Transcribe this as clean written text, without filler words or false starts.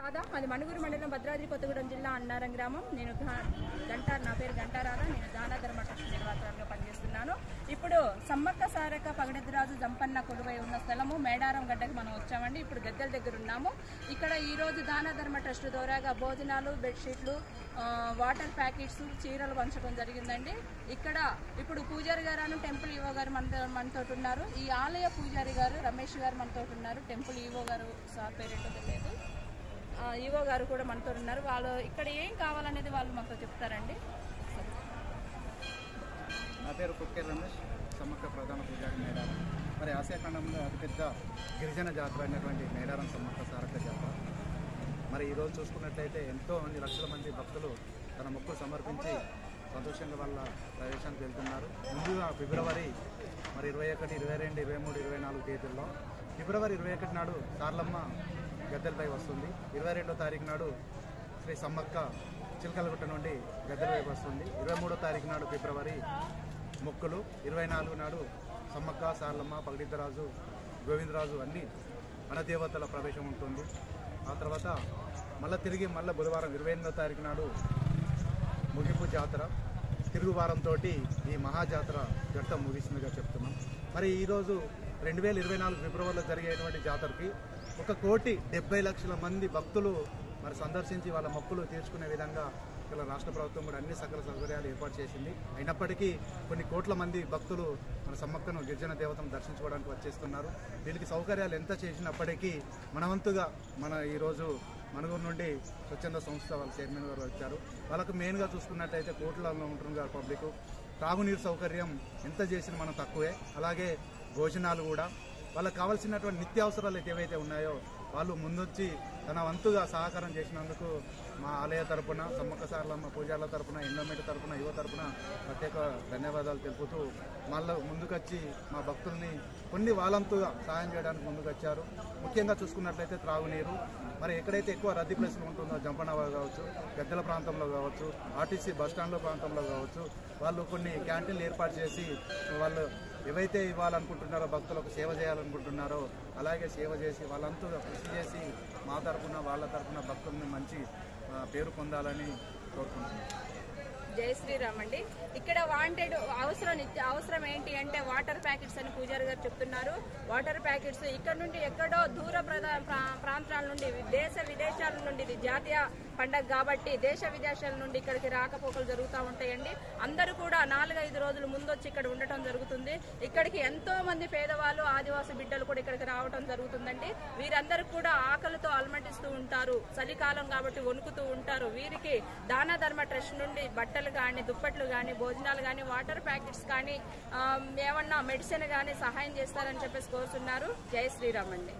రాధా, అది మణుగూరు మండలం భద్రాద్రి కొత్తగూడెం జిల్లా అన్నారం గ్రామం. నేను నా పేరు గంటా రాధా. నేను దాన ధర్మ ట్రస్ట్ నిర్వాహకులుగా పనిచేస్తున్నాను. ఇప్పుడు సమ్మక్క సారక్క పగడెద్దురాజు జంపన్న కొలువై ఉన్న స్థలము మేడారం గడ్డకి మనం వచ్చామండి. ఇప్పుడు గద్దెల దగ్గర ఉన్నాము. ఇక్కడ ఈరోజు దాన ధర్మ ట్రస్ట్ ద్వారాగా భోజనాలు, బెడ్షీట్లు, వాటర్ ప్యాకెట్స్, చీరలు పంచడం జరిగిందండి. ఇక్కడ ఇప్పుడు పూజారి గారు, టెంపుల్ ఈవో గారు మనతో ఉన్నారు. ఈ ఆలయ పూజారి గారు రమేష్ గారు మనతో ఉన్నారు. టెంపుల్ ఈవో గారు సార్ పేరేంటో తెలియదు, ఈవో గారు కూడా మనతో ఉన్నారు. వాళ్ళు ఇక్కడ ఏం కావాలనేది వాళ్ళు మనతో చెప్తారండి. నా పేరు కుక్కే రమేష్, సమ్మక్క ప్రధాన పూజారి మేడారం. మరి ఆసియాఖండంలో అతిపెద్ద గిరిజన జాతర అయినటువంటి మేడారం సమ్మక్క సారక్క జాతర. మరి ఈరోజు చూసుకున్నట్లయితే ఎంతో మంది లక్షల మంది భక్తులు తన మొక్కులు సమర్పించి సంతోషంగా వాళ్ళ ప్రవేశానికి వెళ్తున్నారు. ముందుగా ఫిబ్రవరి 21, 22, 23, 24 తేదీల్లో ఫిబ్రవరి 21 నాడు సార్లమ్మ గద్దెలపై వస్తుంది. 22వ తారీఖు నాడు శ్రీ సమ్మక్క చిలకలగుట్ట నుండి గద్దెలపై వస్తుంది. 23వ తారీఖు నాడు ఫిబ్రవరి మొక్కులు. 24 నాడు సమ్మక్క, సార్లమ్మ, పగడిద్దరాజు, గోవిందరాజు అన్ని వనదేవతల ప్రవేశం ఉంటుంది. ఆ తర్వాత తిరిగి బుధవారం 28వ తారీఖు నాడు ముగింపు జాతర. తిరుగువారంతో ఈ మహాజాతర ఘట్టం ముగిసిందిగా చెప్తున్నాం. మరి ఈరోజు 2024 ఫిబ్రవరిలో జరిగేటువంటి జాతరకి 1,70,00,000 మంది భక్తులు మరి సందర్శించి వాళ్ళ మొక్కులు తీర్చుకునే విధంగా ఇక్కడ రాష్ట్ర ప్రభుత్వం కూడా అన్ని సకల సౌకర్యాలు ఏర్పాటు చేసింది. అయినప్పటికీ కొన్ని కోట్ల మంది భక్తులు మన సమ్మక్కను గిరిజన దేవతను దర్శించుకోవడానికి వచ్చేస్తున్నారు. వీళ్ళకి సౌకర్యాలు ఎంత చేసినప్పటికీ మనవంతుగా ఈరోజు మణుగూరు నుండి స్వచ్ఛంద సంస్థ వాళ్ళ చైర్మన్ గారు వచ్చారు. వాళ్ళకు మెయిన్గా చూసుకున్నట్టయితే కోట్లలో ఉంటున్నారు పబ్లిక్. తాగునీరు సౌకర్యం ఎంత చేసినా మనం తక్కువే. అలాగే భోజనాలు కూడా వాళ్ళకి కావాల్సినటువంటి నిత్యావసరాలు ఏవైతే ఉన్నాయో వాళ్ళు ముందొచ్చి తన వంతుగా సహకారం చేసినందుకు మా ఆలయ తరపున, సమ్మక్క సారలమ్మ పూజార్ల తరపున, ఎండోమెంట్ తరపున, యువ తరపున ప్రత్యేక ధన్యవాదాలు తెలుపుతూ మళ్ళీ ముందుకొచ్చి మా భక్తుల్ని కొన్ని వాళ్ళంతుగా సహాయం చేయడానికి ముందుకొచ్చారు. ముఖ్యంగా చూసుకున్నట్లయితే త్రాగునీరు, మరి ఎక్కడైతే ఎక్కువ రద్దీ ప్లేస్లు ఉంటుందో జంపనవ కావచ్చు, గద్దెల ప్రాంతంలో కావచ్చు, ఆర్టీసీ బస్టాండ్ల ప్రాంతంలో కావచ్చు, వాళ్ళు కొన్ని క్యాంటీన్లు ఏర్పాటు చేసి వాళ్ళు ఏవైతే ఇవ్వాలనుకుంటున్నారో భక్తులకు సేవ చేయాలనుకుంటున్నారో అలాగే సేవ చేసి వాళ్ళంతా కృషి చేసి మా తరఫున వాళ్ళ తరఫున భక్తుల్ని మంచి పేరు పొందాలని కోరుకుంటున్నాను. జై శ్రీరామ్ అండి. ఇక్కడ వాంటెడ్ అవసరం ఏంటి అంటే వాటర్ ప్యాకెట్స్ అని పూజారి గారు చెప్తున్నారు. వాటర్ ప్యాకెట్స్ ఇక్కడ నుండి ఎక్కడో దూర ప్రాంతాల నుండి, దేశ విదేశాల నుండి, ఇది జాతీయ పండగ కాబట్టి దేశ విదేశాల నుండి ఇక్కడికి రాకపోకలు జరుగుతూ ఉంటాయండి. అందరూ కూడా 4-5 రోజులు ముందొచ్చి ఇక్కడ ఉండటం జరుగుతుంది. ఇక్కడికి ఎంతో మంది పేదవాళ్ళు, ఆదివాసీ బిడ్డలు కూడా ఇక్కడికి రావడం జరుగుతుందండి. వీరందరూ కూడా ఆకలితో అలమటిస్తూ ఉంటారు. చలికాలం కాబట్టి వణుకుతూ ఉంటారు. వీరికి దాన ధర్మ ట్రస్ట్ నుండి బట్టలు కానీ, దుప్పట్లు కానీ, భోజనాలు కానీ, వాటర్ ప్యాకెట్స్ కానీ, ఏమన్నా మెడిసిన్ కానీ సహాయం చేస్తారని చెప్పేసి కోరుతున్నారు. జై శ్రీరామ్ అండి.